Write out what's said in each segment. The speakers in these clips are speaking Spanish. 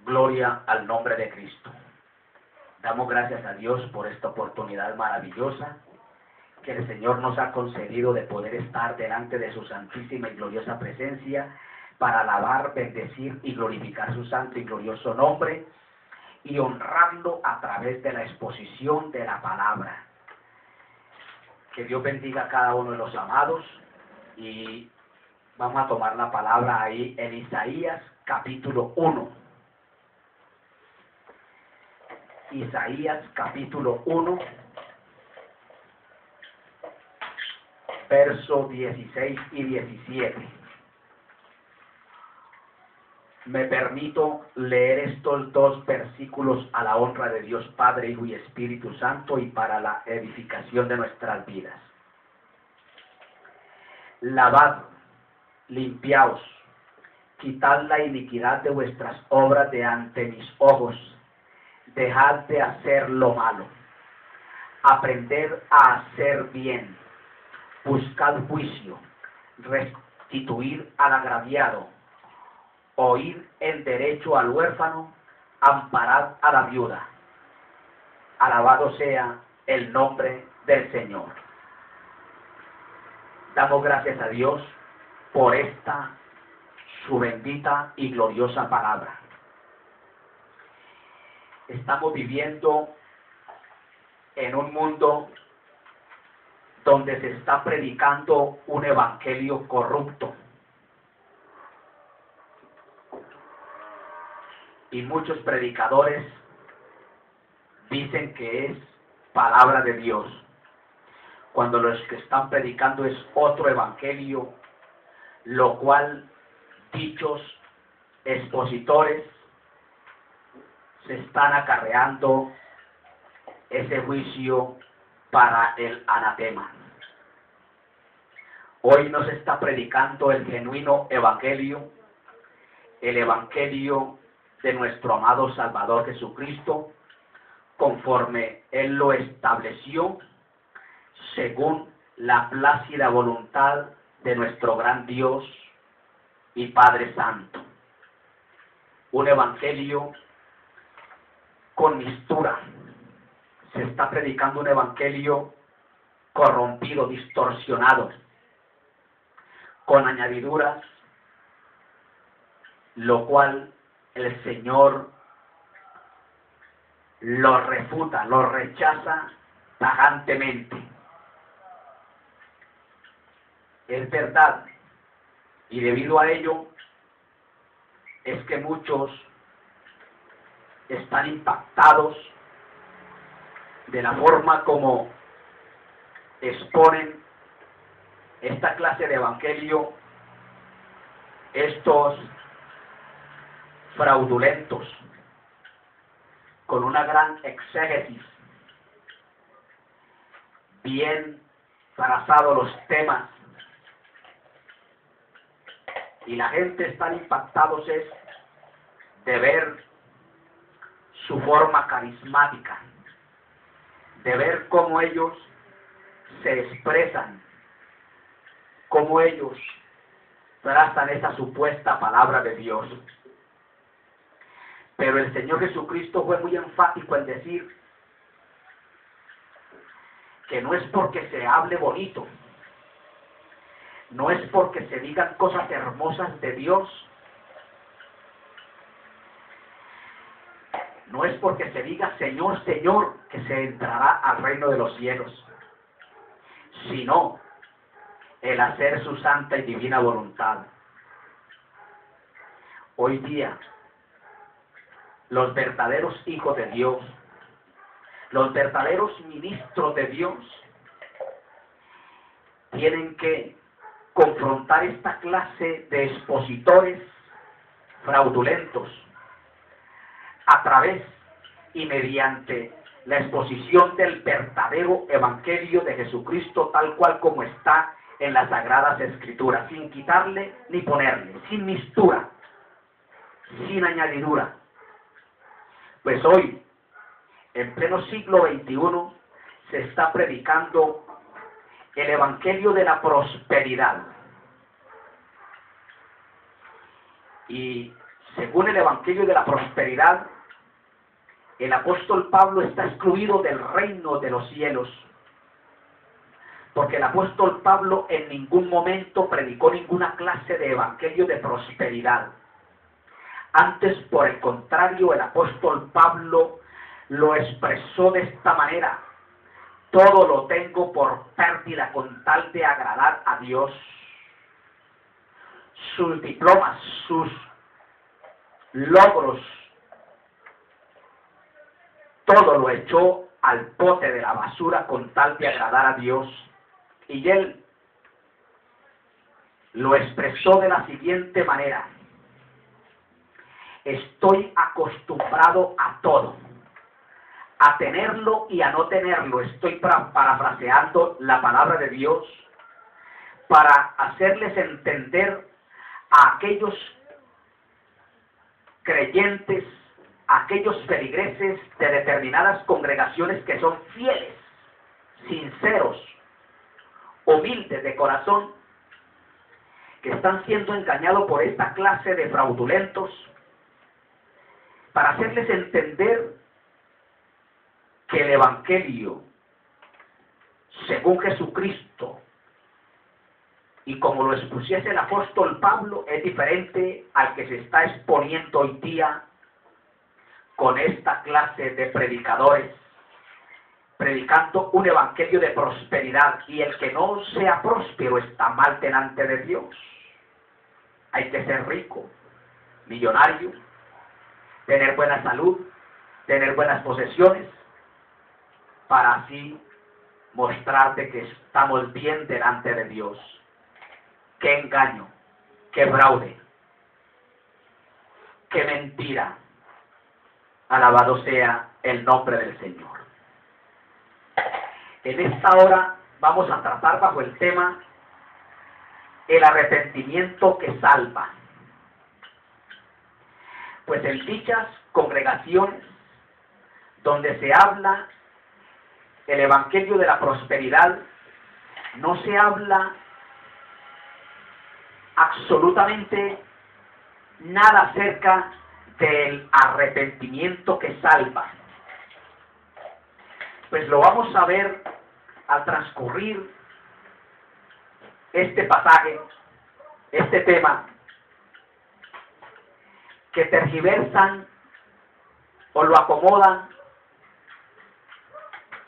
Gloria al nombre de Cristo. Damos gracias a Dios por esta oportunidad maravillosa que el Señor nos ha concedido de poder estar delante de su santísima y gloriosa presencia para alabar, bendecir y glorificar su santo y glorioso nombre y honrarlo a través de la exposición de la palabra. Que Dios bendiga a cada uno de los amados y vamos a tomar la palabra ahí en Isaías capítulo 1. Isaías capítulo 1, versos 16 y 17. Me permito leer estos dos versículos a la honra de Dios Padre, Hijo y Espíritu Santo y para la edificación de nuestras vidas. Lavad, limpiaos, quitad la iniquidad de vuestras obras de ante mis ojos. Dejad de hacer lo malo, aprended a hacer bien, buscad juicio, restituir al agraviado, oír en derecho al huérfano, amparad a la viuda. Alabado sea el nombre del Señor. Damos gracias a Dios por esta su bendita y gloriosa palabra. Estamos viviendo en un mundo donde se está predicando un evangelio corrupto. Y muchos predicadores dicen que es palabra de Dios, cuando los que están predicando es otro evangelio, lo cual dichos expositores se están acarreando ese juicio para el anatema. Hoy nos está predicando el genuino evangelio, el evangelio de nuestro amado Salvador Jesucristo, conforme Él lo estableció, según la plácida voluntad de nuestro gran Dios y Padre Santo. Un evangelio con mistura. Se está predicando un evangelio corrompido, distorsionado, con añadiduras, lo cual el Señor lo refuta, lo rechaza tajantemente. Es verdad, y debido a ello es que muchos están impactados de la forma como exponen esta clase de evangelio estos fraudulentos, con una gran exégesis, bien trazados los temas, y la gente está impactados es de ver su forma carismática, de ver cómo ellos se expresan, cómo ellos trazan esa supuesta palabra de Dios. Pero el Señor Jesucristo fue muy enfático en decir que no es porque se hable bonito, no es porque se digan cosas hermosas de Dios, no es porque se diga Señor, Señor, que se entrará al reino de los cielos, sino el hacer su santa y divina voluntad. Hoy día, los verdaderos hijos de Dios, los verdaderos ministros de Dios, tienen que confrontar esta clase de expositores fraudulentos a través y mediante la exposición del verdadero evangelio de Jesucristo tal cual como está en las Sagradas Escrituras, sin quitarle ni ponerle, sin mistura, sin añadidura. Pues hoy, en pleno siglo XXI, se está predicando el evangelio de la prosperidad. Y según el Evangelio de la prosperidad, el apóstol Pablo está excluido del reino de los cielos, porque el apóstol Pablo en ningún momento predicó ninguna clase de evangelio de prosperidad. Antes, por el contrario, el apóstol Pablo lo expresó de esta manera: todo lo tengo por pérdida con tal de agradar a Dios. Sus diplomas, sus logros, todo lo echó al bote de la basura con tal de agradar a Dios. Y él lo expresó de la siguiente manera: estoy acostumbrado a todo, a tenerlo y a no tenerlo. Estoy parafraseando la palabra de Dios para hacerles entender a aquellos creyentes, a aquellos feligreses de determinadas congregaciones que son fieles, sinceros, humildes de corazón, que están siendo engañados por esta clase de fraudulentos, para hacerles entender que el Evangelio, según Jesucristo, y como lo expusiese el apóstol Pablo, es diferente al que se está exponiendo hoy día con esta clase de predicadores, predicando un evangelio de prosperidad, y el que no sea próspero está mal delante de Dios. Hay que ser rico, millonario, tener buena salud, tener buenas posesiones, para así mostrarte que estamos bien delante de Dios. ¡Qué engaño! ¡Qué fraude! ¡Qué mentira! Alabado sea el nombre del Señor. En esta hora vamos a tratar bajo el tema el arrepentimiento que salva. Pues en dichas congregaciones donde se habla el Evangelio de la prosperidad, no se habla absolutamente nada acerca del arrepentimiento que salva. Pues lo vamos a ver al transcurrir este pasaje, este tema, que tergiversan o lo acomodan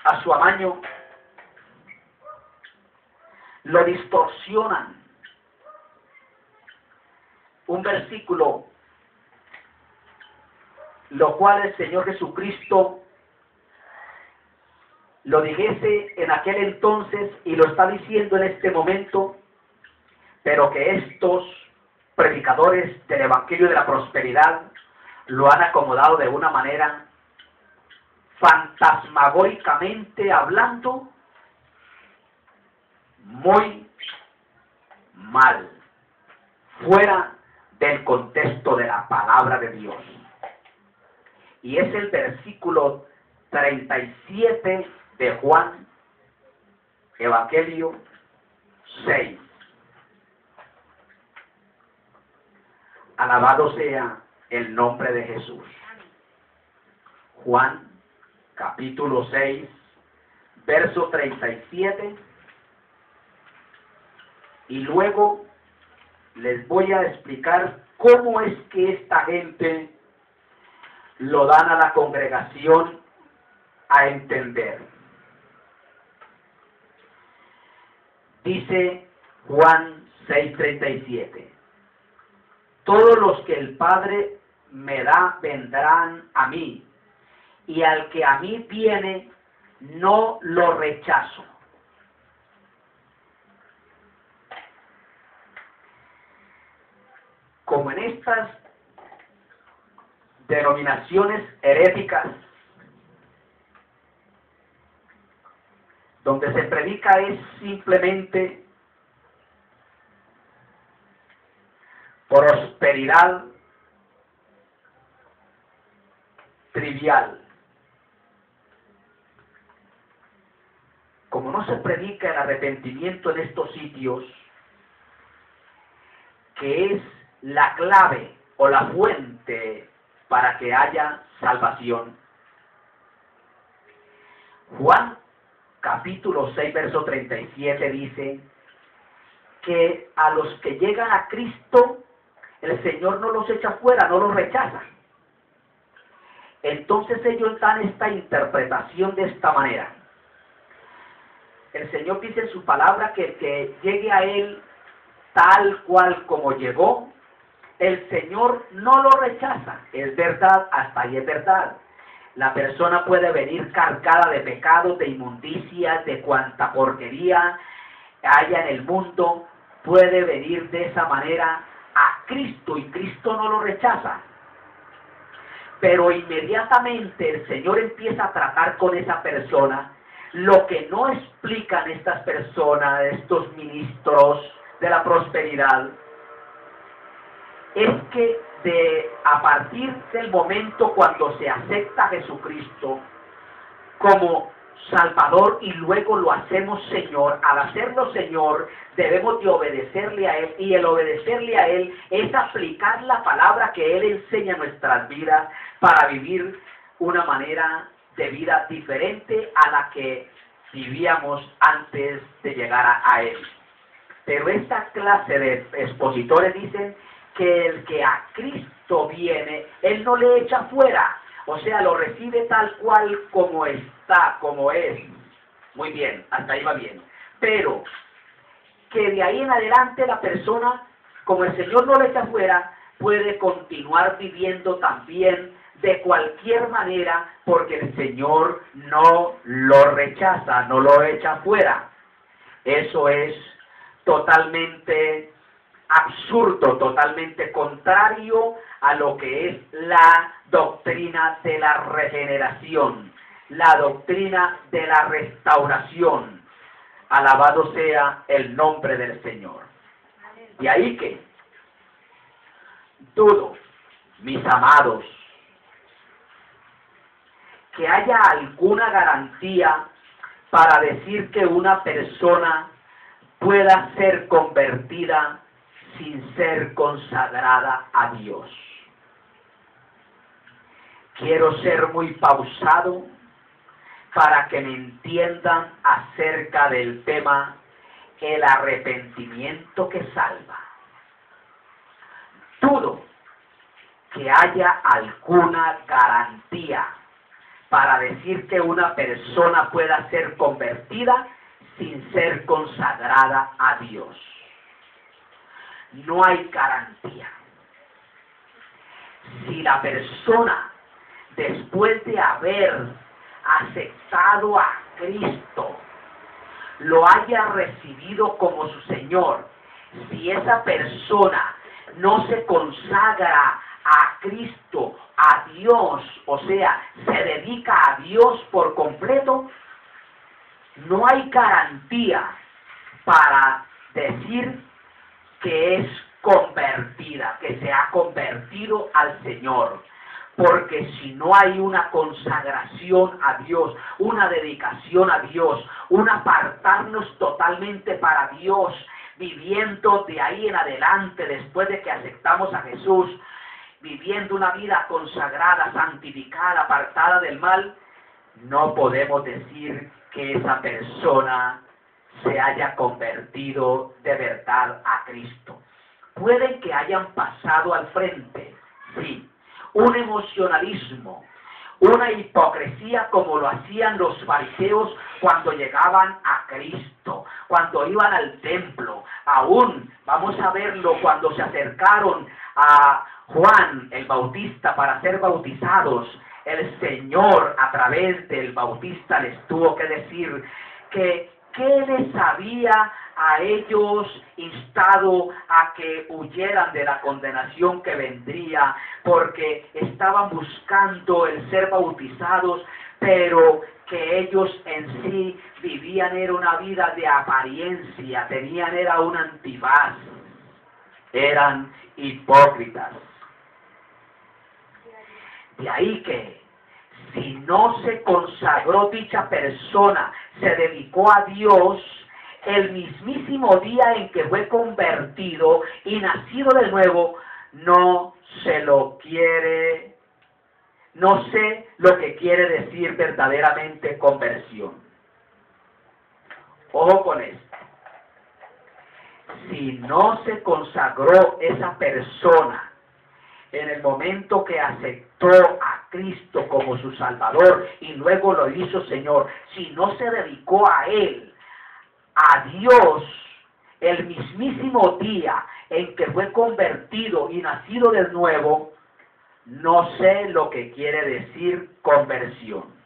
a su amaño, lo distorsionan. Un versículo, lo cual el Señor Jesucristo lo dijese en aquel entonces y lo está diciendo en este momento, pero que estos predicadores del Evangelio de la prosperidad lo han acomodado de una manera fantasmagóricamente hablando muy mal, fuera del contexto de la palabra de Dios. Y es el versículo 37 de Juan, Evangelio 6. Alabado sea el nombre de Jesús. Juan, capítulo 6, verso 37. Y luego les voy a explicar cómo es que esta gente lo dan a la congregación a entender. Dice Juan 6:37. Todos los que el Padre me da vendrán a mí, y al que a mí viene no lo rechazo. Como en estas denominaciones heréticas, donde se predica es simplemente prosperidad trivial. Como no se predica el arrepentimiento en estos sitios, que es la clave o la fuente para que haya salvación. Juan capítulo 6, verso 37 dice que a los que llegan a Cristo, el Señor no los echa fuera, no los rechaza. Entonces ellos dan esta interpretación de esta manera. El Señor dice en su palabra que el que llegue a Él tal cual como llegó, el Señor no lo rechaza. Es verdad, hasta ahí es verdad. La persona puede venir cargada de pecados, de inmundicias, de cuanta porquería haya en el mundo, puede venir de esa manera a Cristo y Cristo no lo rechaza. Pero inmediatamente el Señor empieza a tratar con esa persona. Lo que no explican estas personas, estos ministros de la prosperidad, es que a partir del momento cuando se acepta a Jesucristo como Salvador y luego lo hacemos Señor, al hacerlo Señor debemos de obedecerle a Él, y el obedecerle a Él es aplicar la palabra que Él enseña en nuestras vidas para vivir una manera de vida diferente a la que vivíamos antes de llegar a Él. Pero esta clase de expositores dicen que el que a Cristo viene, Él no le echa fuera, o sea, lo recibe tal cual como está, como es. Muy bien, hasta ahí va bien. Pero que de ahí en adelante la persona, como el Señor no le echa fuera, puede continuar viviendo también de cualquier manera, porque el Señor no lo rechaza, no lo echa fuera. Eso es totalmente absurdo, totalmente contrario a lo que es la doctrina de la regeneración, la doctrina de la restauración. Alabado sea el nombre del Señor. Y ahí que dudo, mis amados, que haya alguna garantía para decir que una persona pueda ser convertida sin ser consagrada a Dios. Quiero ser muy pausado para que me entiendan acerca del tema el arrepentimiento que salva. Dudo que haya alguna garantía para decir que una persona pueda ser convertida sin ser consagrada a Dios. No hay garantía. Si la persona, después de haber aceptado a Cristo, lo haya recibido como su Señor, si esa persona no se consagra a Cristo, a Dios, o sea, se dedica a Dios por completo, no hay garantía para decir que es convertida, que se ha convertido al Señor. Porque si no hay una consagración a Dios, una dedicación a Dios, un apartarnos totalmente para Dios, viviendo de ahí en adelante, después de que aceptamos a Jesús, viviendo una vida consagrada, santificada, apartada del mal, no podemos decir que esa persona se haya convertido de verdad a Cristo. Pueden que hayan pasado al frente, sí, un emocionalismo, una hipocresía como lo hacían los fariseos cuando llegaban a Cristo, cuando iban al templo. Aún, vamos a verlo, cuando se acercaron a Juan el Bautista para ser bautizados, el Señor a través del Bautista les tuvo que decir que ¿qué les había a ellos instado a que huyeran de la condenación que vendría? Porque estaban buscando el ser bautizados, pero que ellos en sí vivían era una vida de apariencia, tenían era un antifaz, eran hipócritas. De ahí que si no se consagró dicha persona, se dedicó a Dios, el mismísimo día en que fue convertido y nacido de nuevo, no se lo quiere, no sé lo que quiere decir verdaderamente conversión. Ojo con esto. Si no se consagró esa persona en el momento que aceptó a Cristo como su Salvador y luego lo hizo Señor, si no se dedicó a Él, a Dios, el mismísimo día en que fue convertido y nacido de nuevo, no sé lo que quiere decir conversión.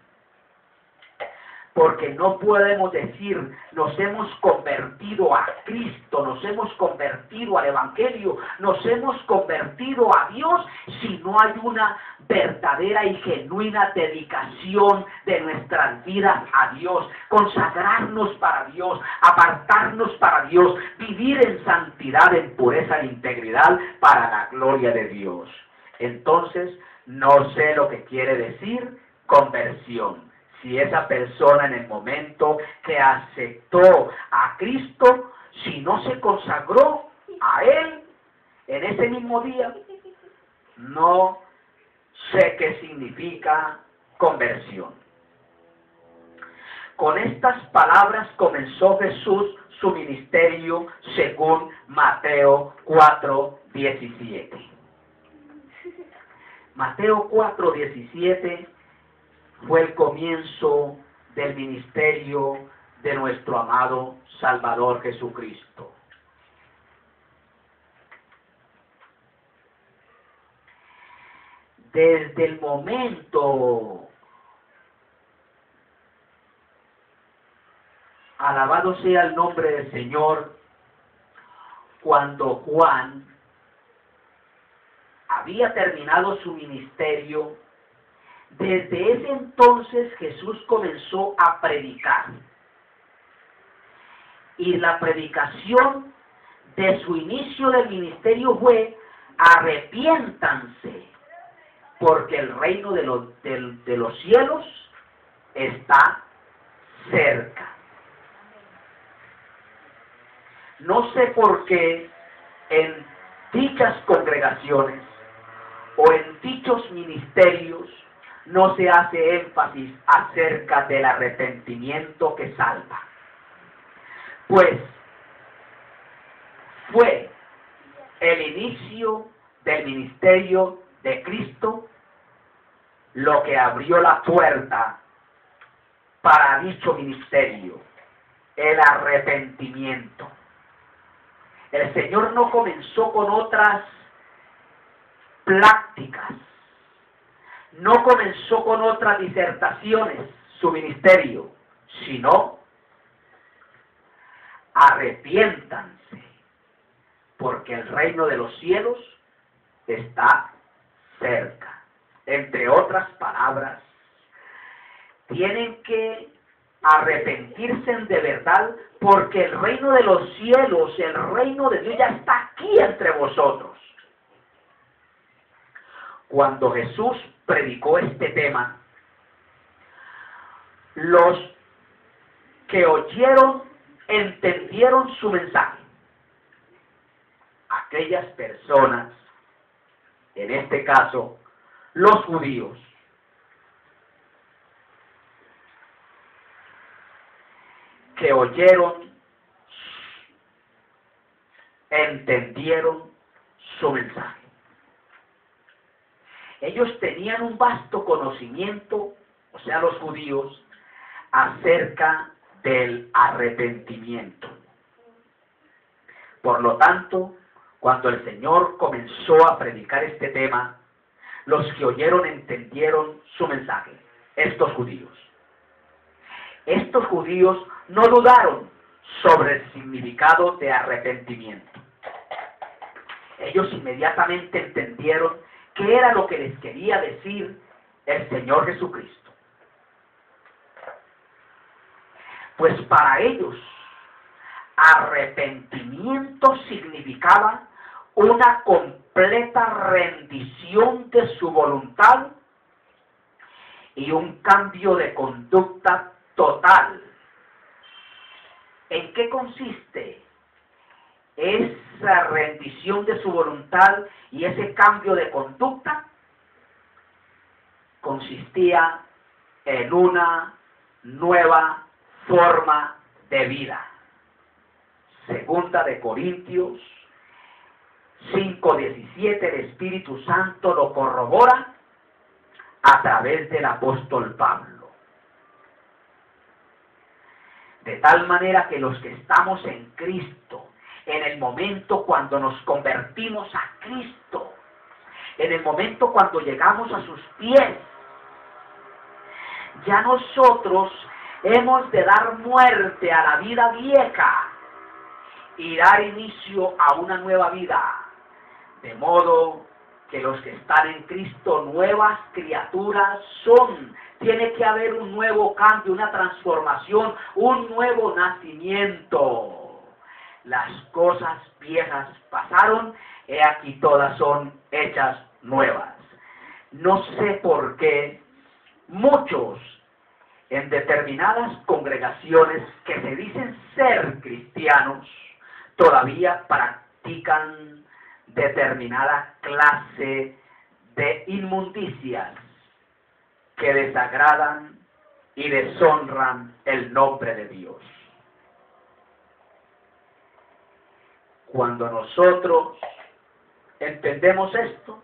Porque no podemos decir, nos hemos convertido a Cristo, nos hemos convertido al Evangelio, nos hemos convertido a Dios, si no hay una verdadera y genuina dedicación de nuestras vidas a Dios, consagrarnos para Dios, apartarnos para Dios, vivir en santidad, en pureza e integridad para la gloria de Dios. Entonces, no sé lo que quiere decir conversión. Si esa persona en el momento que aceptó a Cristo, si no se consagró a Él en ese mismo día, no sé qué significa conversión. Con estas palabras comenzó Jesús su ministerio según Mateo 4:17. Mateo 4:17 fue el comienzo del ministerio de nuestro amado Salvador Jesucristo. Desde el momento, alabado sea el nombre del Señor, cuando Juan había terminado su ministerio, desde ese entonces Jesús comenzó a predicar. Y la predicación de su inicio del ministerio fue: arrepiéntanse, porque el reino de los cielos está cerca. No sé por qué en dichas congregaciones o en dichos ministerios no se hace énfasis acerca del arrepentimiento que salva. Pues fue el inicio del ministerio de Cristo lo que abrió la puerta para dicho ministerio, el arrepentimiento. El Señor no comenzó con otras prácticas, no comenzó con otras disertaciones su ministerio, sino: arrepiéntanse, porque el reino de los cielos está cerca. Entre otras palabras, tienen que arrepentirse de verdad, porque el reino de los cielos, el reino de Dios ya está aquí entre vosotros. Cuando Jesús predicó este tema, los que oyeron entendieron su mensaje. Aquellas personas, en este caso, los judíos, que oyeron, entendieron su mensaje. Ellos tenían un vasto conocimiento, o sea, los judíos, acerca del arrepentimiento. Por lo tanto, cuando el Señor comenzó a predicar este tema, los que oyeron entendieron su mensaje, estos judíos. Estos judíos no dudaron sobre el significado de arrepentimiento. Ellos inmediatamente entendieron qué era lo que les quería decir el Señor Jesucristo. Pues para ellos, arrepentimiento significaba una completa rendición de su voluntad y un cambio de conducta total. ¿En qué consiste esa rendición de su voluntad y ese cambio de conducta consistía en una nueva forma de vida. Segunda de Corintios 5:17, el Espíritu Santo lo corrobora a través del apóstol Pablo. De tal manera que los que estamos en Cristo, en el momento cuando nos convertimos a Cristo, en el momento cuando llegamos a sus pies, ya nosotros hemos de dar muerte a la vida vieja y dar inicio a una nueva vida. De modo que los que están en Cristo, nuevas criaturas son. Tiene que haber un nuevo cambio, una transformación, un nuevo nacimiento. Las cosas viejas pasaron, he aquí todas son hechas nuevas. No sé por qué muchos en determinadas congregaciones que se dicen ser cristianos todavía practican determinada clase de inmundicias que desagradan y deshonran el nombre de Dios. Cuando nosotros entendemos esto,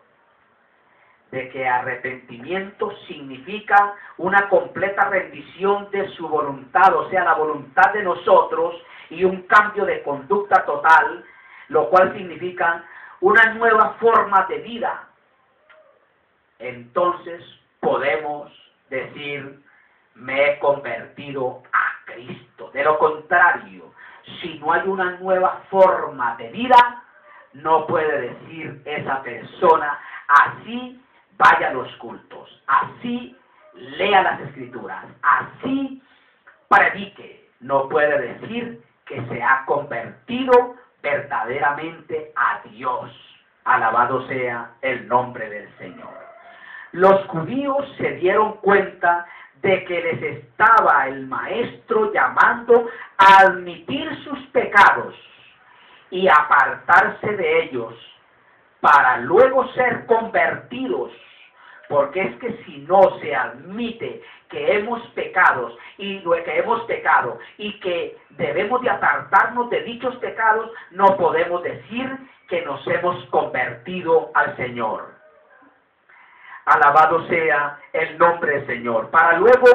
de que arrepentimiento significa una completa rendición de su voluntad, o sea, la voluntad de nosotros, y un cambio de conducta total, lo cual significa una nueva forma de vida, entonces podemos decir, me he convertido a Cristo. De lo contrario, si no hay una nueva forma de vida, no puede decir esa persona, así vaya a los cultos, así lea las escrituras, así predique. No puede decir que se ha convertido verdaderamente a Dios. Alabado sea el nombre del Señor. Los judíos se dieron cuenta de que les estaba el maestro llamando a admitir sus pecados y apartarse de ellos para luego ser convertidos, porque es que si no se admite que hemos pecado y que debemos de apartarnos de dichos pecados, no podemos decir que nos hemos convertido al Señor. Alabado sea el nombre del Señor, para luego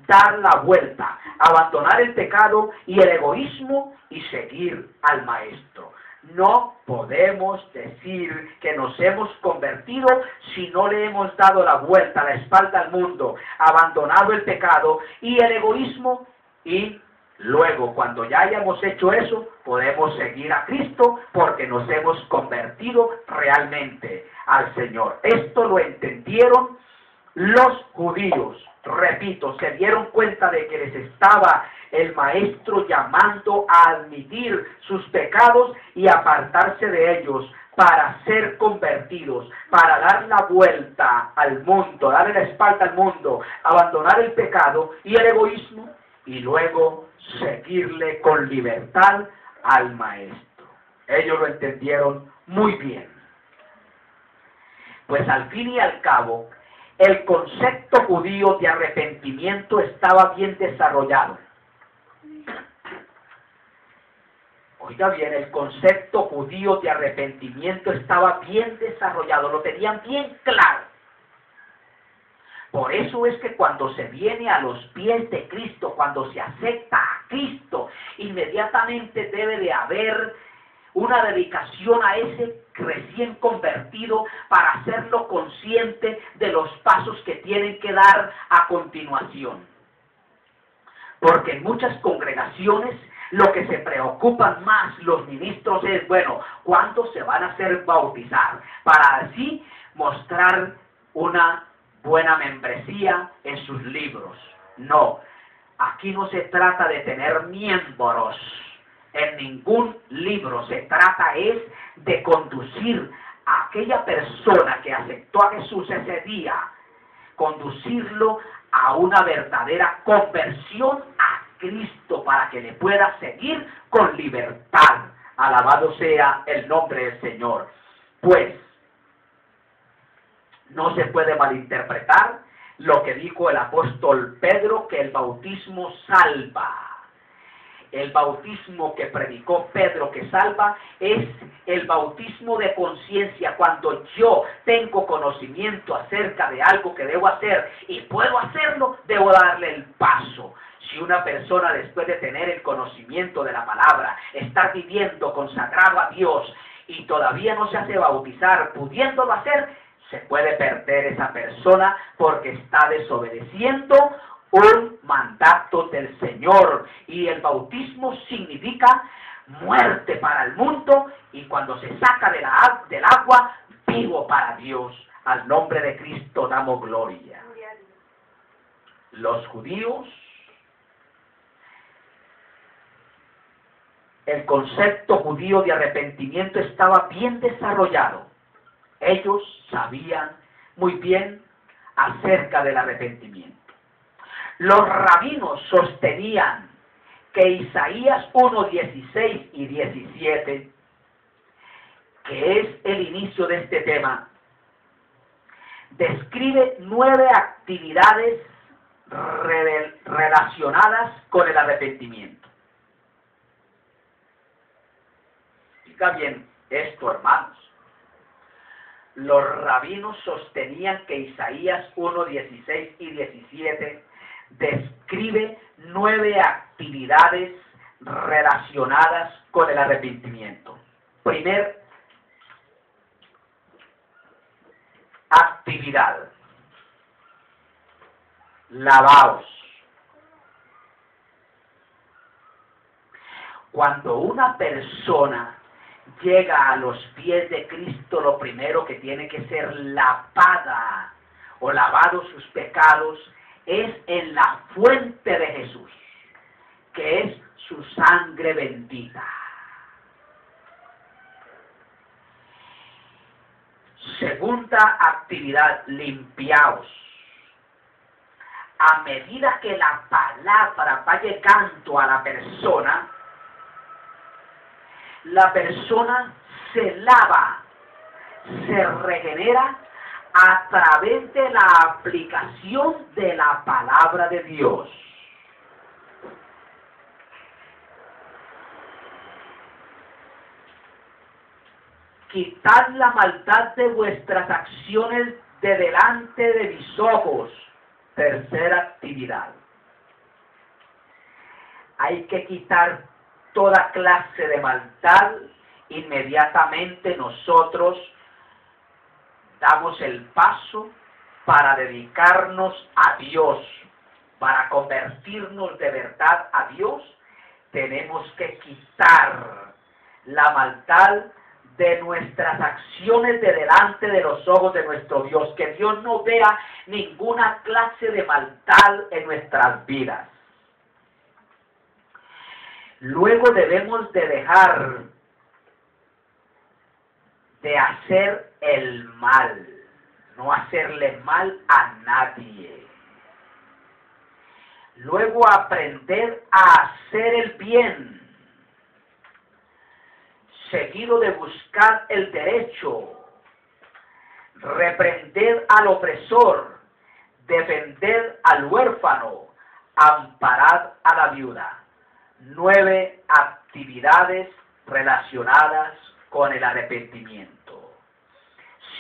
dar la vuelta, abandonar el pecado y el egoísmo y seguir al Maestro. No podemos decir que nos hemos convertido si no le hemos dado la vuelta, la espalda al mundo, abandonado el pecado y el egoísmo, y luego cuando ya hayamos hecho eso, podemos seguir a Cristo porque nos hemos convertido realmente al Señor. Esto lo entendieron los judíos. Repito, se dieron cuenta de que les estaba el maestro llamando a admitir sus pecados y apartarse de ellos para ser convertidos, para dar la vuelta al mundo, darle la espalda al mundo, abandonar el pecado y el egoísmo y luego seguirle con libertad al maestro. Ellos lo entendieron muy bien. Pues al fin y al cabo, el concepto judío de arrepentimiento estaba bien desarrollado. Oiga bien, el concepto judío de arrepentimiento estaba bien desarrollado, lo tenían bien claro. Por eso es que cuando se viene a los pies de Cristo, cuando se acepta a Cristo, inmediatamente debe de haber una dedicación a ese recién convertido para hacerlo consciente de los pasos que tienen que dar a continuación. Porque en muchas congregaciones lo que se preocupan más los ministros es, bueno, ¿cuándo se van a hacer bautizar? Para así mostrar una buena membresía en sus libros. No, aquí no se trata de tener miembros en ningún libro, se trata es de conducir a aquella persona que aceptó a Jesús ese día, conducirlo a una verdadera conversión a Cristo para que le pueda seguir con libertad. Alabado sea el nombre del Señor. Pues, no se puede malinterpretar lo que dijo el apóstol Pedro, que el bautismo salva. El bautismo que predicó Pedro que salva es el bautismo de conciencia. Cuando yo tengo conocimiento acerca de algo que debo hacer y puedo hacerlo, debo darle el paso. Si una persona, después de tener el conocimiento de la palabra, está viviendo consagrado a Dios y todavía no se hace bautizar, pudiéndolo hacer, se puede perder esa persona porque está desobedeciendo un mandato del Señor. Y el bautismo significa muerte para el mundo, y cuando se saca del agua, vivo para Dios. Al nombre de Cristo damos gloria. Los judíos, el concepto judío de arrepentimiento estaba bien desarrollado. Ellos sabían muy bien acerca del arrepentimiento. Los rabinos sostenían que Isaías 1:16 y 17, que es el inicio de este tema, describe 9 actividades relacionadas con el arrepentimiento. Fica bien esto, hermanos. Los rabinos sostenían que Isaías 1:16 y 17 describe 9 actividades relacionadas con el arrepentimiento. Primer actividad: lavaos. Cuando una persona llega a los pies de Cristo, lo primero que tiene que ser lavada o lavados sus pecados es en la fuente de Jesús, que es su sangre bendita. Segunda actividad: limpiaos. A medida que la palabra va llegando a la persona se lava, se regenera a través de la aplicación de la palabra de Dios. Quitad la maldad de vuestras acciones de delante de mis ojos. Tercera actividad: hay que quitar toda clase de maldad. Inmediatamente nosotros damos el paso para dedicarnos a Dios, para convertirnos de verdad a Dios. Tenemos que quitar la maldad de nuestras acciones de delante de los ojos de nuestro Dios, que Dios no vea ninguna clase de maldad en nuestras vidas. Luego debemos de dejar de hacer el mal, no hacerle mal a nadie. Luego aprender a hacer el bien, seguido de buscar el derecho, reprender al opresor, defender al huérfano, amparar a la viuda. 9 actividades relacionadas con el arrepentimiento.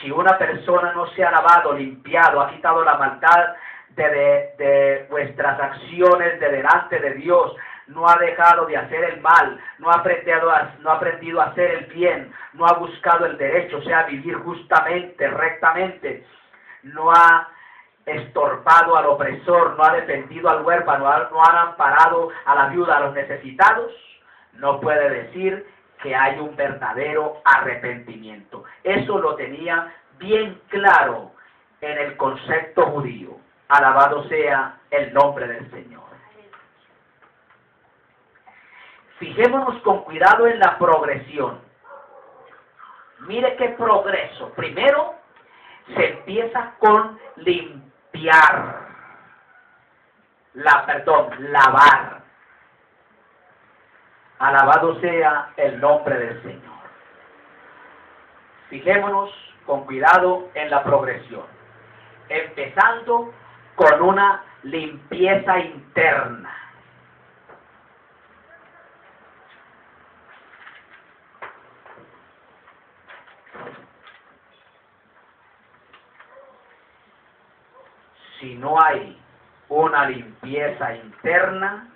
Si una persona no se ha lavado, limpiado, ha quitado la maldad de vuestras acciones de delante de Dios, no ha dejado de hacer el mal, no ha aprendido a hacer el bien, no ha buscado el derecho, o sea, vivir justamente, rectamente, no ha estorbado al opresor, no ha defendido al huérfano, no han amparado a la viuda, a los necesitados, no puede decir que hay un verdadero arrepentimiento. Eso lo tenía bien claro en el concepto judío. Alabado sea el nombre del Señor. Fijémonos con cuidado en la progresión. Mire qué progreso. Primero, se empieza con lavar. Alabado sea el nombre del Señor. Fijémonos con cuidado en la progresión, empezando con una limpieza interna. Si no hay una limpieza interna,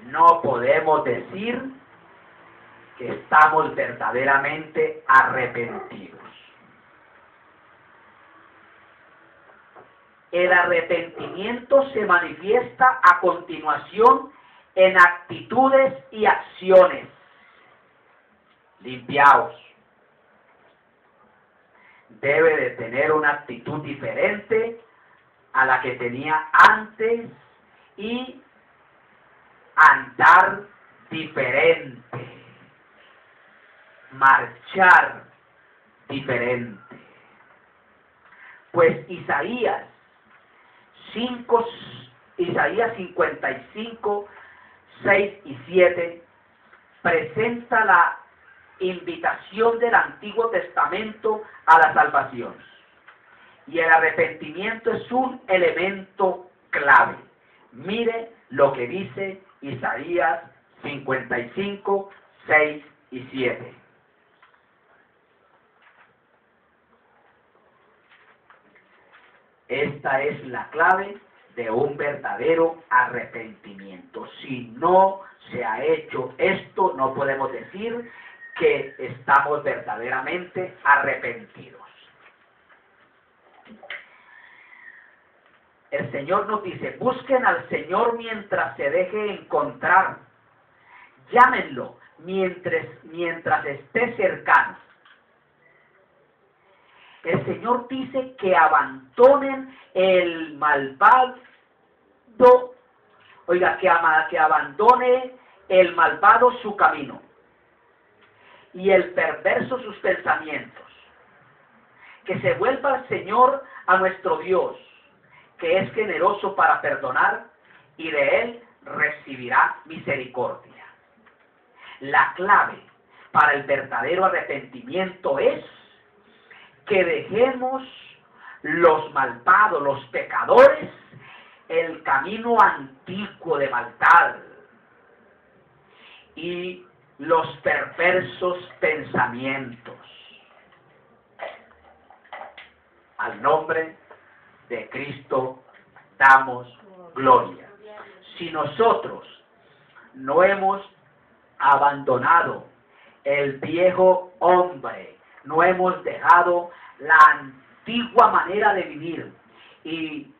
no podemos decir que estamos verdaderamente arrepentidos. El arrepentimiento se manifiesta a continuación en actitudes y acciones. Limpiaos. Debe de tener una actitud diferente a la que tenía antes y andar diferente, marchar diferente. Pues Isaías 55, 6 y 7 presenta la invitación del Antiguo Testamento a la salvación. Y el arrepentimiento es un elemento clave. Mire lo que dice Isaías 55, 6 y 7. Esta es la clave de un verdadero arrepentimiento. Si no se ha hecho esto, no podemos decir que estamos verdaderamente arrepentidos. El Señor nos dice, busquen al Señor mientras se deje encontrar. Llámenlo mientras esté cercano. El Señor dice que abandonen el malvado, que abandone el malvado su camino y el perverso sus pensamientos. Que se vuelva al Señor, a nuestro Dios, que es generoso para perdonar, y de Él recibirá misericordia. La clave para el verdadero arrepentimiento es que dejemos los malvados, los pecadores, el camino antiguo de maldad y los perversos pensamientos. Al nombre de Cristo damos gloria. Si nosotros no hemos abandonado el viejo hombre, no hemos dejado la antigua manera de vivir y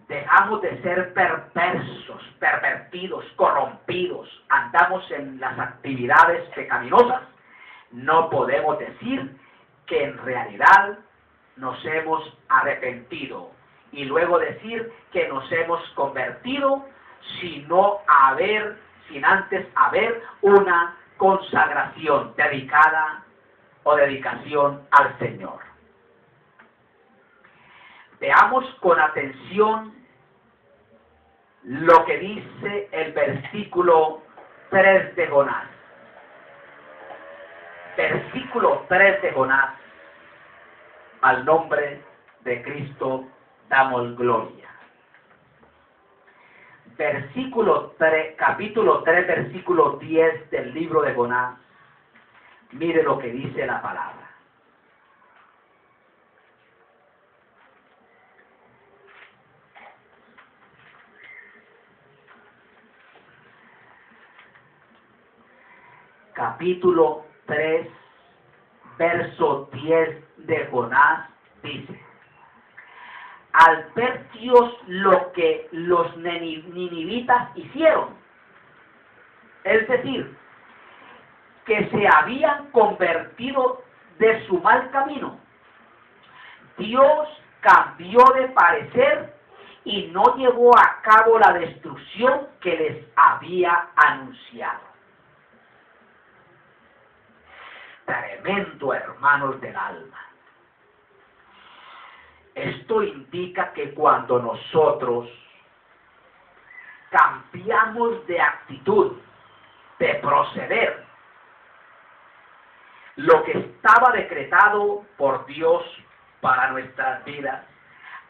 dejamos de ser perversos, pervertidos, corrompidos, andamos en las actividades pecaminosas, no podemos decir que en realidad nos hemos arrepentido y luego decir que nos hemos convertido sin antes haber una consagración dedicada o dedicación al Señor. Veamos con atención lo que dice el versículo 3 de Jonás. Versículo 3 de Jonás. Al nombre de Cristo damos gloria. Capítulo 3, versículo 10 del libro de Jonás. Mire lo que dice la palabra. Capítulo 3, verso 10 de Jonás dice: al ver Dios lo que los ninivitas hicieron, es decir, que se habían convertido de su mal camino, Dios cambió de parecer y no llevó a cabo la destrucción que les había anunciado. Tremendo, hermanos del alma. Esto indica que cuando nosotros cambiamos de actitud, de proceder lo que estaba decretado por Dios para nuestras vidas.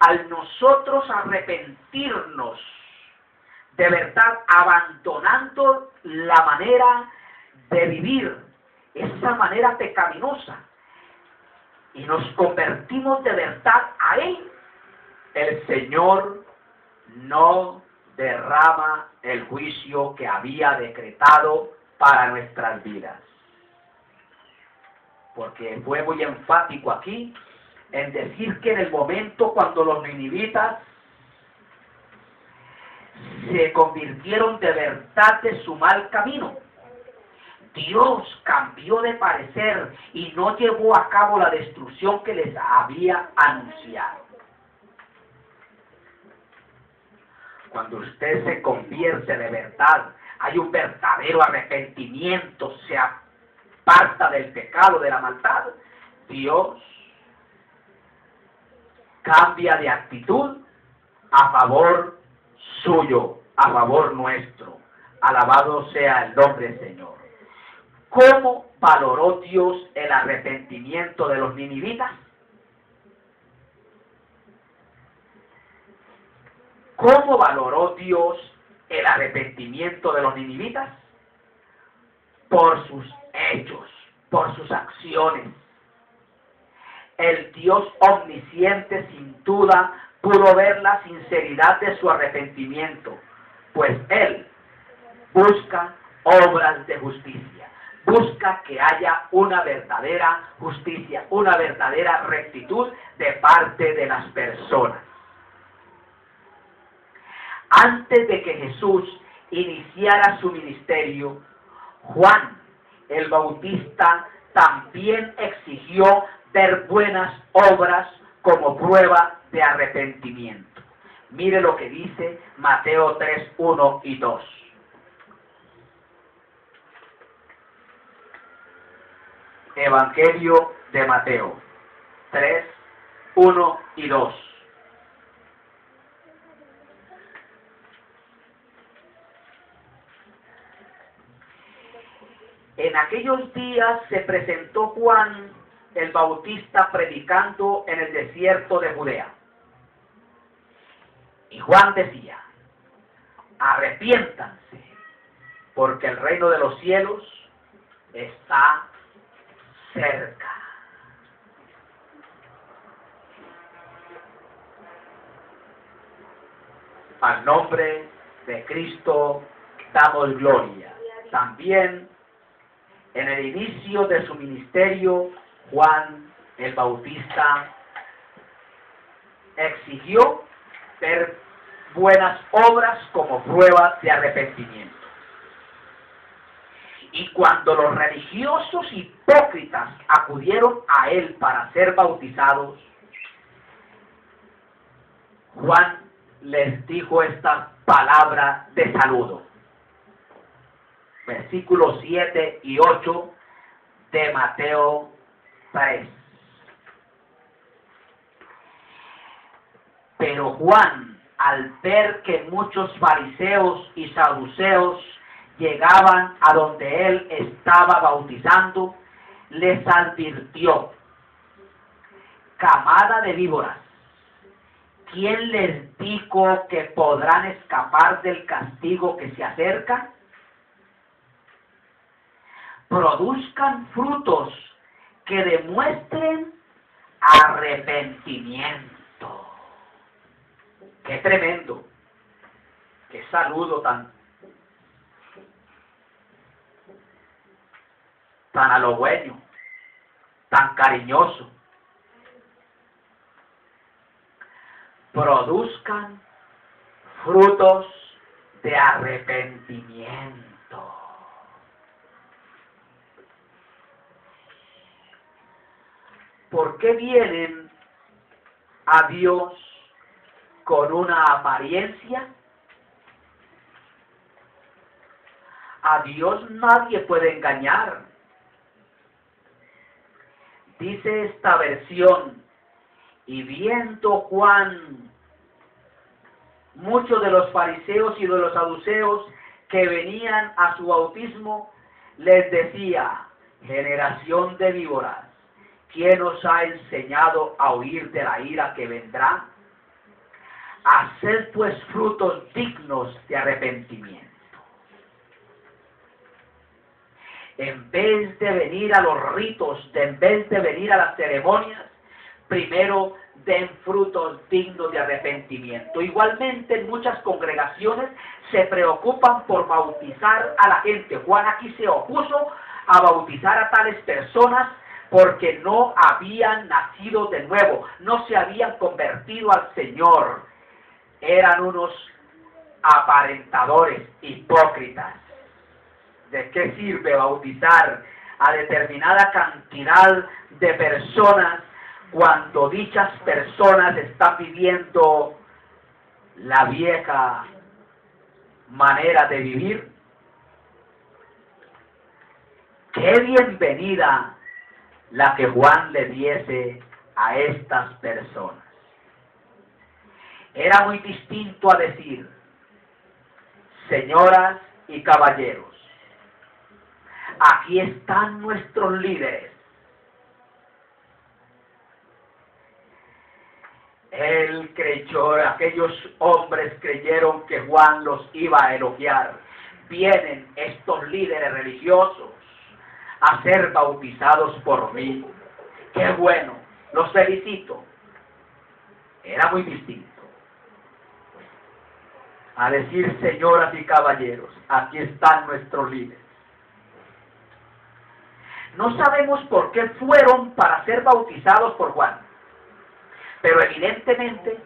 Al nosotros arrepentirnos de verdad, abandonando la manera de vivir, esa manera pecaminosa, y nos convertimos de verdad a Él, el Señor no derrama el juicio que había decretado para nuestras vidas. Porque fue muy enfático aquí en decir que en el momento cuando los ninivitas se convirtieron de verdad de su mal camino, Dios cambió de parecer y no llevó a cabo la destrucción que les había anunciado. Cuando usted se convierte de verdad, hay un verdadero arrepentimiento, se aparta del pecado, de la maldad, Dios cambia de actitud a favor suyo, a favor nuestro. Alabado sea el nombre del Señor. ¿Cómo valoró Dios el arrepentimiento de los ninivitas? ¿Cómo valoró Dios el arrepentimiento de los ninivitas? Por sus hechos, por sus acciones. El Dios omnisciente sin duda pudo ver la sinceridad de su arrepentimiento, pues Él busca obras de justicia, busca que haya una verdadera justicia, una verdadera rectitud de parte de las personas. Antes de que Jesús iniciara su ministerio, Juan el Bautista también exigió ver buenas obras como prueba de arrepentimiento. Mire lo que dice Mateo 3, 1 y 2. Evangelio de Mateo 3, 1 y 2. En aquellos días se presentó Juan el Bautista predicando en el desierto de Judea. Y Juan decía: arrepiéntanse, porque el reino de los cielos está cerca. Al nombre de Cristo damos gloria. También en el inicio de su ministerio, Juan el Bautista exigió ver buenas obras como prueba de arrepentimiento. Y cuando los religiosos hipócritas acudieron a él para ser bautizados, Juan les dijo esta palabra de saludo. Versículos 7 y 8 de Mateo 3. Pero Juan, al ver que muchos fariseos y saduceos llegaban a donde él estaba bautizando, les advirtió: camada de víboras, ¿quién les dijo que podrán escapar del castigo que se acerca? Produzcan frutos que demuestren arrepentimiento. ¡Qué tremendo! ¡Qué saludo tan halagüeño, tan cariñoso! Produzcan frutos de arrepentimiento. ¿Por qué vienen a Dios con una apariencia? A Dios nadie puede engañar. Dice esta versión: y viendo Juan muchos de los fariseos y de los saduceos que venían a su bautismo, les decía: generación de víboras, ¿quién os ha enseñado a huir de la ira que vendrá? Haced pues frutos dignos de arrepentimiento. En vez de venir a los ritos, en vez de venir a las ceremonias, primero den frutos dignos de arrepentimiento. Igualmente, en muchas congregaciones se preocupan por bautizar a la gente. Juan aquí se opuso a bautizar a tales personas porque no habían nacido de nuevo, no se habían convertido al Señor. Eran unos aparentadores, hipócritas. ¿De qué sirve bautizar a determinada cantidad de personas cuando dichas personas están viviendo la vieja manera de vivir? Qué bienvenida la que Juan le diese a estas personas. Era muy distinto a decir: señoras y caballeros, aquí están nuestros líderes. Él creyó, aquellos hombres creyeron que Juan los iba a elogiar. Vienen estos líderes religiosos a ser bautizados por mí. ¡Qué bueno! Los felicito. Era muy distinto a decir: señoras y caballeros, aquí están nuestros líderes. No sabemos por qué fueron para ser bautizados por Juan, pero evidentemente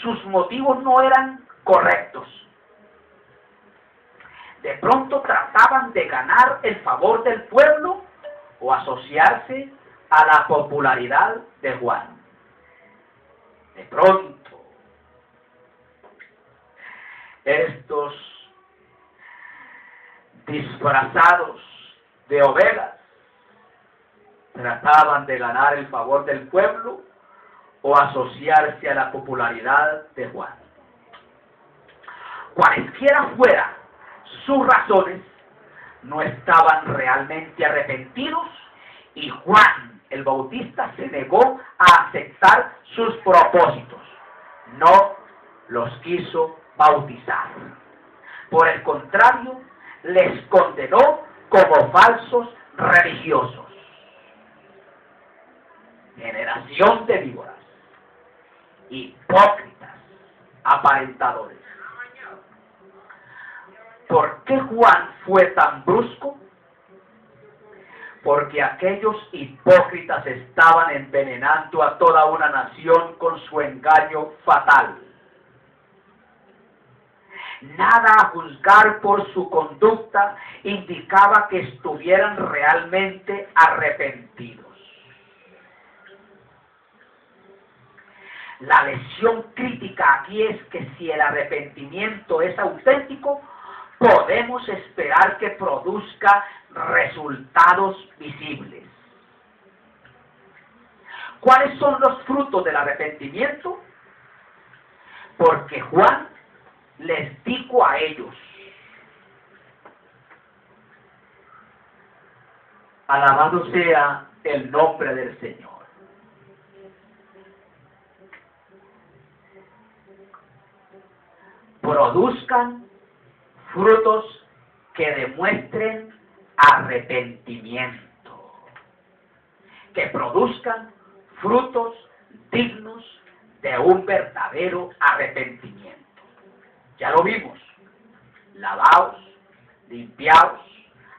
sus motivos no eran correctos. De pronto trataban de ganar el favor del pueblo o asociarse a la popularidad de Juan. De pronto, estos disfrazados de ovejas trataban de ganar el favor del pueblo o asociarse a la popularidad de Juan. Cualesquiera fueran sus razones, no estaban realmente arrepentidos, y Juan el Bautista se negó a aceptar sus propósitos. No los quiso bautizar. Por el contrario, les condenó como falsos religiosos. Generación de víboras, hipócritas, aparentadores. ¿Por qué Juan fue tan brusco? Porque aquellos hipócritas estaban envenenando a toda una nación con su engaño fatal. Nada a juzgar por su conducta indicaba que estuvieran realmente arrepentidos. La lección crítica aquí es que si el arrepentimiento es auténtico, podemos esperar que produzca resultados visibles. ¿Cuáles son los frutos del arrepentimiento? Porque Juan les dijo a ellos: alabado sea el nombre del Señor. Produzcan frutos que demuestren arrepentimiento, que produzcan frutos dignos de un verdadero arrepentimiento. Ya lo vimos: lavaos, limpiaos,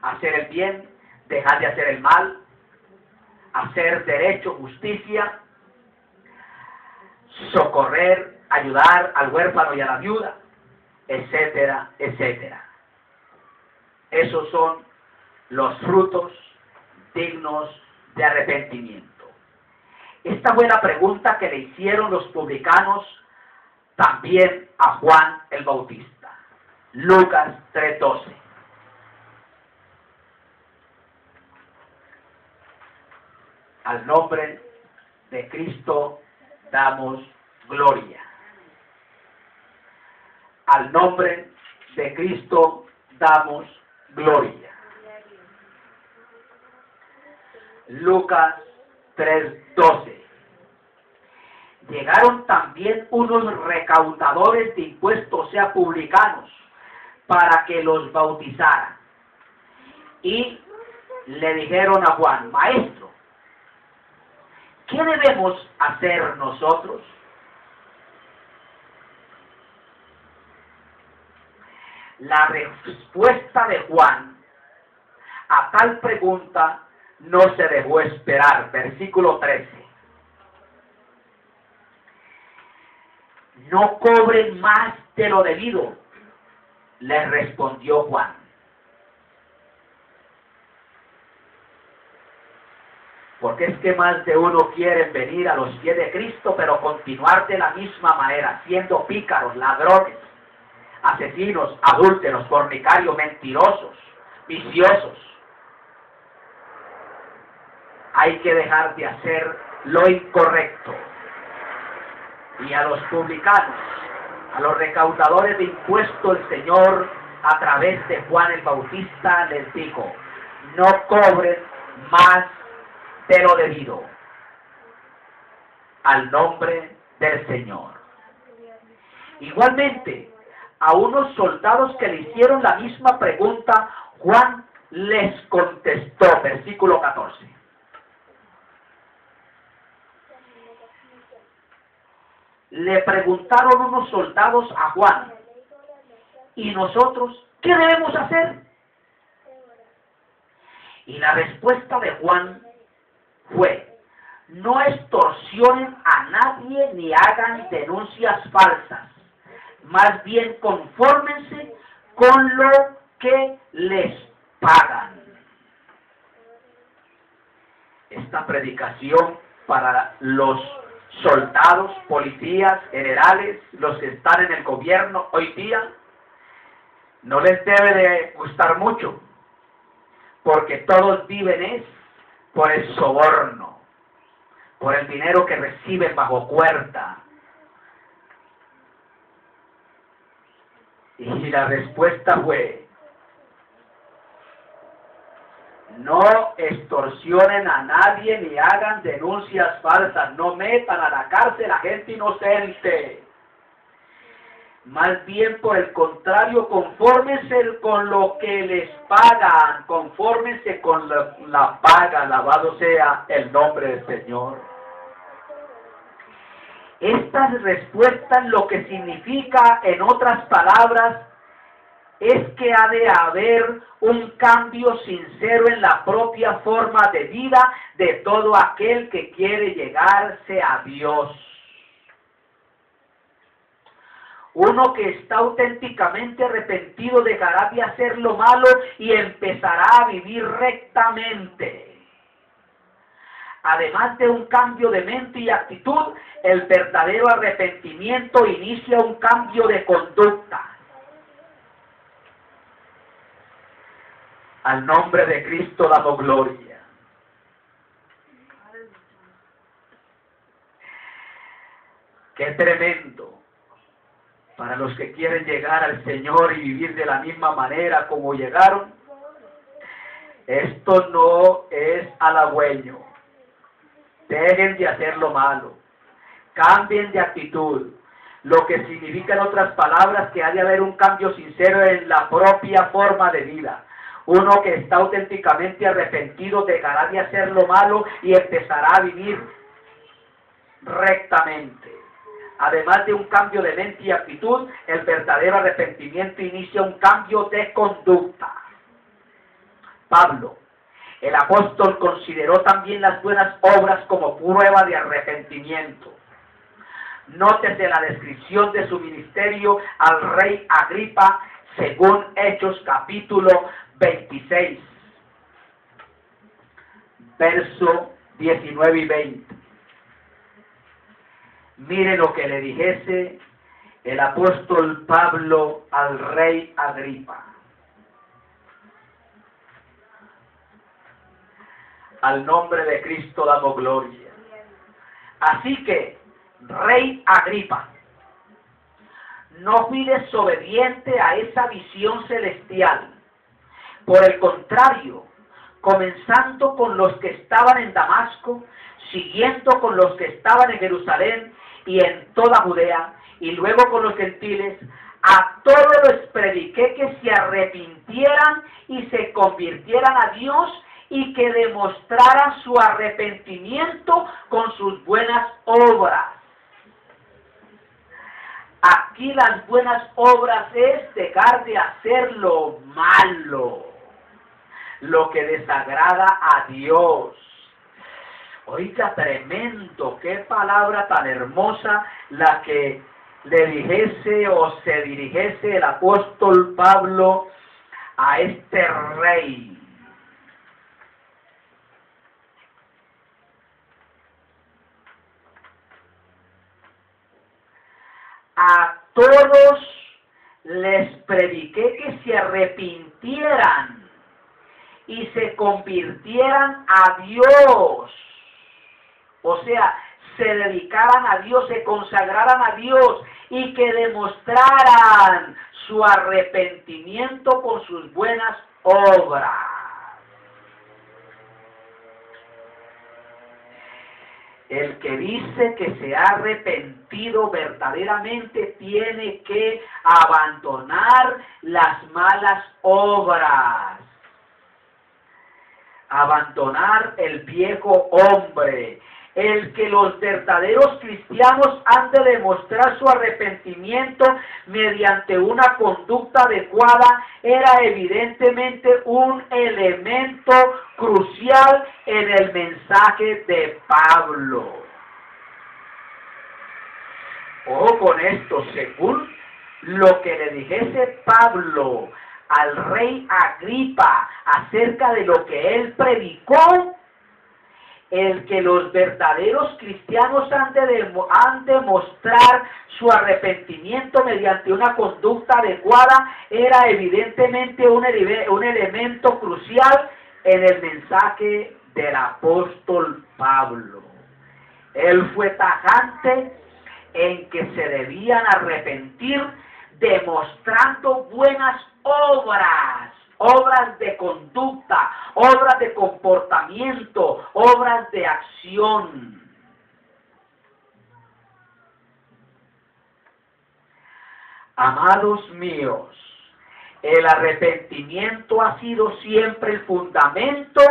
hacer el bien, dejar de hacer el mal, hacer derecho, justicia, socorrer, ayudar al huérfano y a la viuda, etcétera, etcétera. Esos son los frutos dignos de arrepentimiento. Esta fue la pregunta que le hicieron los publicanos también a Juan el Bautista. Lucas 3:12. Al nombre de Cristo damos gloria. Al nombre de Cristo damos gloria. Lucas 3:12. Llegaron también unos recaudadores de impuestos, o sea, publicanos, para que los bautizara. Y le dijeron a Juan: Maestro, ¿qué debemos hacer nosotros? La respuesta de Juan a tal pregunta no se dejó esperar. Versículo 13. No cobren más de lo debido, le respondió Juan. Porque es que más de uno quiere venir a los pies de Cristo, pero continuar de la misma manera, siendo pícaros, ladrones, asesinos, adúlteros, fornicarios, mentirosos, viciosos. Hay que dejar de hacer lo incorrecto. Y a los publicanos, a los recaudadores de impuestos, el Señor, a través de Juan el Bautista, les dijo: no cobren más de lo debido al nombre del Señor. Igualmente, a unos soldados que le hicieron la misma pregunta, Juan les contestó, versículo 14. Le preguntaron unos soldados a Juan: ¿y nosotros qué debemos hacer? Y la respuesta de Juan fue: no extorsionen a nadie ni hagan denuncias falsas, más bien confórmense con lo que les pagan. Esta predicación para los soldados, policías, generales, los que están en el gobierno hoy día, no les debe de gustar mucho, porque todos viven por el soborno, por el dinero que reciben bajo cuerda. Y la respuesta fue: no extorsionen a nadie ni hagan denuncias falsas, no metan a la cárcel a gente inocente. Más bien, por el contrario, confórmense con lo que les pagan, confórmense con la paga, alabado sea el nombre del Señor. Estas respuestas lo que significa, en otras palabras, es que ha de haber un cambio sincero en la propia forma de vida de todo aquel que quiere llegarse a Dios. Uno que está auténticamente arrepentido dejará de hacer lo malo y empezará a vivir rectamente. Además de un cambio de mente y actitud, el verdadero arrepentimiento inicia un cambio de conducta. Al nombre de Cristo damos gloria. ¡Qué tremendo! Para los que quieren llegar al Señor y vivir de la misma manera como llegaron, esto no es halagüeño. Dejen de hacer lo malo. Cambien de actitud. Lo que significa, en otras palabras, que ha de haber un cambio sincero en la propia forma de vida. Uno que está auténticamente arrepentido dejará de hacer lo malo y empezará a vivir rectamente. Además de un cambio de mente y actitud, el verdadero arrepentimiento inicia un cambio de conducta. Pablo, el apóstol, consideró también las buenas obras como prueba de arrepentimiento. Nótese la descripción de su ministerio al rey Agripa, según Hechos capítulo 26, verso 19 y 20. Mire lo que le dijese el apóstol Pablo al rey Agripa. Al nombre de Cristo damos gloria. Así que, rey Agripa, no fui desobediente a esa visión celestial. Por el contrario, comenzando con los que estaban en Damasco, siguiendo con los que estaban en Jerusalén y en toda Judea, y luego con los gentiles, a todos les prediqué que se arrepintieran y se convirtieran a Dios y que demostraran su arrepentimiento con sus buenas obras. Aquí las buenas obras es dejar de hacer lo malo, lo que desagrada a Dios. Oiga, tremendo, qué palabra tan hermosa la que le dijese o se dirigiese el apóstol Pablo a este rey. A todos les prediqué que se arrepintieran y se convirtieran a Dios. O sea, se dedicaran a Dios, se consagraran a Dios y que demostraran su arrepentimiento con sus buenas obras. El que dice que se ha arrepentido verdaderamente tiene que abandonar las malas obras, abandonar el viejo hombre. El que los verdaderos cristianos han de demostrar su arrepentimiento mediante una conducta adecuada era evidentemente un elemento crucial en el mensaje de Pablo. Ojo con esto, según lo que le dijese Pablo al rey Agripa acerca de lo que él predicó, el que los verdaderos cristianos han de mostrar su arrepentimiento mediante una conducta adecuada era evidentemente un elemento crucial en el mensaje del apóstol Pablo. Él fue tajante en que se debían arrepentir demostrando buenas obras, obras de conducta, obras de comportamiento, obras de acción. Amados míos, el arrepentimiento ha sido siempre el fundamento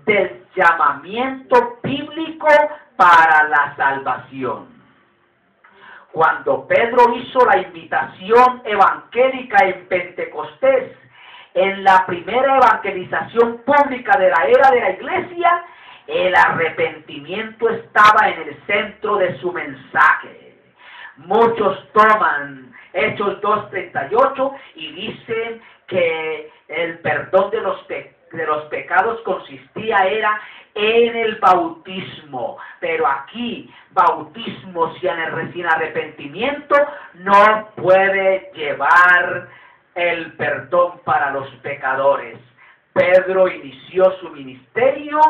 del llamamiento bíblico para la salvación. Cuando Pedro hizo la invitación evangélica en Pentecostés, en la primera evangelización pública de la era de la iglesia, el arrepentimiento estaba en el centro de su mensaje. Muchos toman Hechos 2:38 y dicen que el perdón de los pecados era en el bautismo, pero aquí bautismo sin arrepentimiento no puede llevar el perdón para los pecadores. Pedro inició su ministerio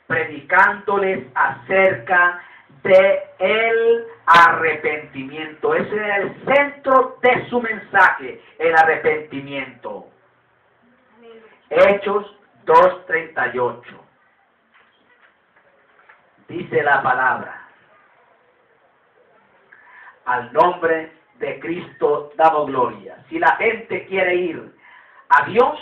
predicándoles acerca de el arrepentimiento. Ese era el centro de su mensaje, el arrepentimiento. Hechos 2:38. Dice la palabra: al nombre de Cristo damos gloria. Si la gente quiere ir a Dios,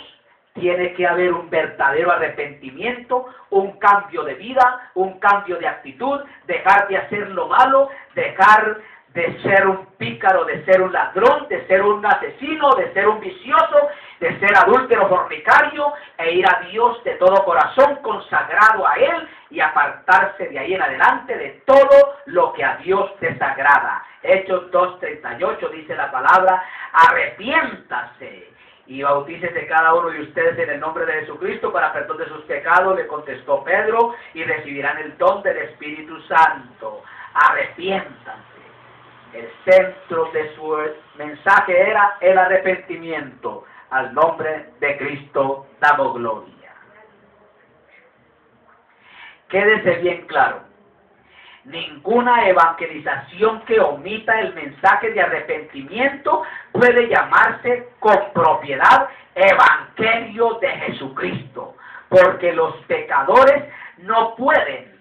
tiene que haber un verdadero arrepentimiento, un cambio de vida, un cambio de actitud, dejar de hacer lo malo, dejar de ser un pícaro, de ser un ladrón, de ser un asesino, de ser un vicioso, de ser adúltero, fornicario, e ir a Dios de todo corazón, consagrado a Él, y apartarse de ahí en adelante de todo lo que a Dios desagrada. Hechos 2:38 dice la palabra: arrepiéntase y bautícese cada uno de ustedes en el nombre de Jesucristo para perdón de sus pecados, le contestó Pedro, y recibirán el don del Espíritu Santo. Arrepiéntanse. El centro de su mensaje era el arrepentimiento. Al nombre de Cristo damos gloria. Quédese bien claro. Ninguna evangelización que omita el mensaje de arrepentimiento puede llamarse con propiedad Evangelio de Jesucristo, porque los pecadores no pueden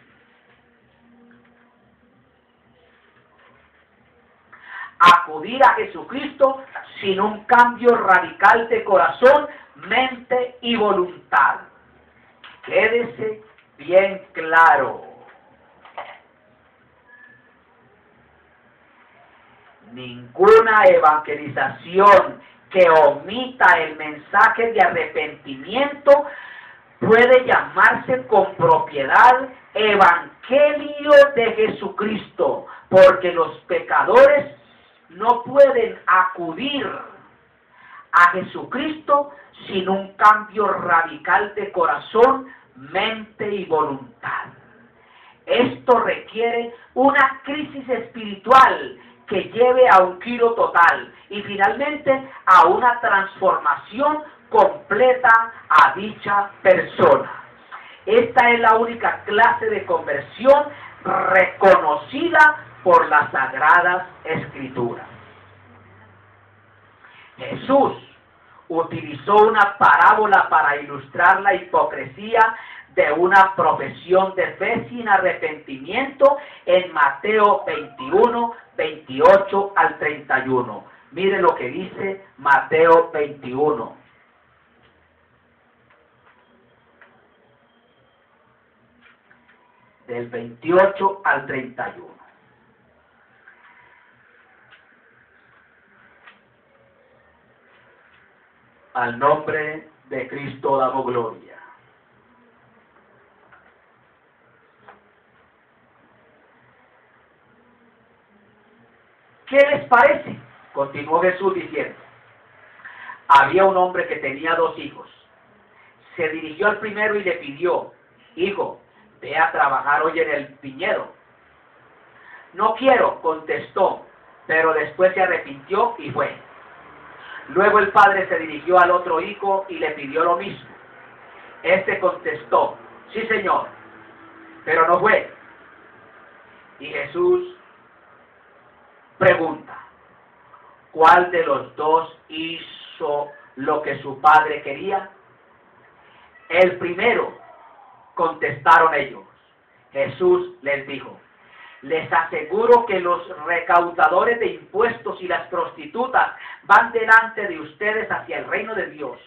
acudir a Jesucristo sin un cambio radical de corazón, mente y voluntad. Quédese bien claro. Ninguna evangelización que omita el mensaje de arrepentimiento puede llamarse con propiedad Evangelio de Jesucristo, porque los pecadores no pueden acudir a Jesucristo sin un cambio radical de corazón, mente y voluntad. Esto requiere una crisis espiritual que lleve a un giro total y finalmente a una transformación completa a dicha persona. Esta es la única clase de conversión reconocida por las Sagradas Escrituras. Jesús utilizó una parábola para ilustrar la hipocresía de una profesión de fe sin arrepentimiento en Mateo 21, 28 al 31. Mire lo que dice Mateo 21. Del 28 al 31. Al nombre de Cristo damos gloria. ¿Qué les parece? Continuó Jesús diciendo. Había un hombre que tenía 2 hijos. Se dirigió al primero y le pidió: hijo, ve a trabajar hoy en el viñedo. No quiero, contestó, pero después se arrepintió y fue. Luego el padre se dirigió al otro hijo y le pidió lo mismo. Este contestó: sí, señor, pero no fue. Y Jesús pregunta: ¿cuál de los 2 hizo lo que su padre quería? El primero, contestaron ellos. Jesús les dijo: les aseguro que los recaudadores de impuestos y las prostitutas van delante de ustedes hacia el reino de Dios,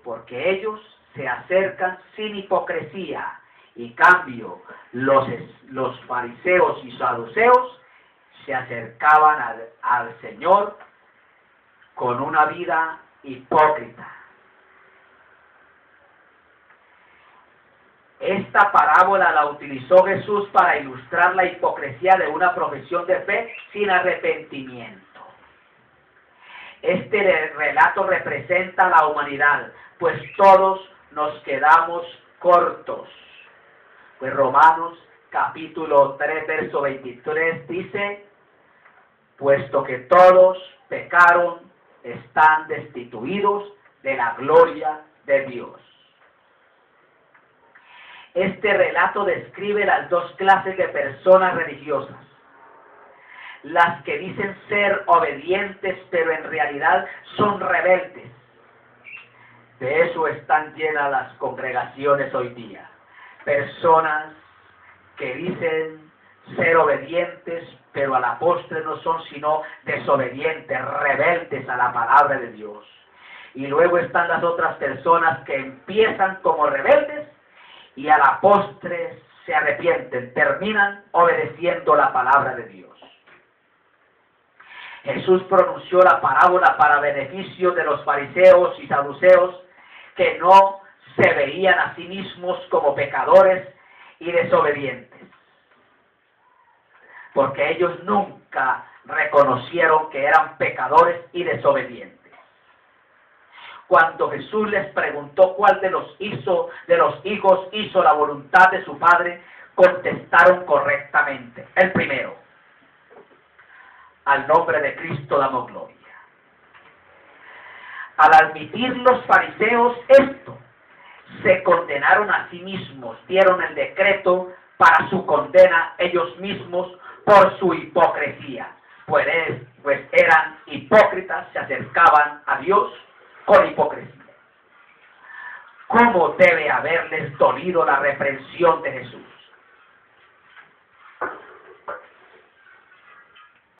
porque ellos se acercan sin hipocresía. En cambio, los fariseos y saduceos se acercaban al Señor con una vida hipócrita. Esta parábola la utilizó Jesús para ilustrar la hipocresía de una profesión de fe sin arrepentimiento. Este relato representa a la humanidad, pues todos nos quedamos cortos. Pues Romanos capítulo 3, verso 23 dice: puesto que todos pecaron, están destituidos de la gloria de Dios. Este relato describe las 2 clases de personas religiosas. Las que dicen ser obedientes, pero en realidad son rebeldes. De eso están llenas las congregaciones hoy día. Personas que dicen ser obedientes, pero a la postre no son sino desobedientes, rebeldes a la palabra de Dios. Y luego están las otras personas que empiezan como rebeldes y a la postre se arrepienten, terminan obedeciendo la palabra de Dios. Jesús pronunció la parábola para beneficio de los fariseos y saduceos, que no se veían a sí mismos como pecadores y desobedientes, porque ellos nunca reconocieron que eran pecadores y desobedientes. Cuando Jesús les preguntó cuál de los hijos hizo la voluntad de su Padre, contestaron correctamente: el primero. Al nombre de Cristo damos gloria. Al admitir los fariseos esto, se condenaron a sí mismos, dieron el decreto para su condena ellos mismos por su hipocresía, pues eran hipócritas, se acercaban a Dios con hipocresía. ¿Cómo debe haberles dolido la reprensión de Jesús?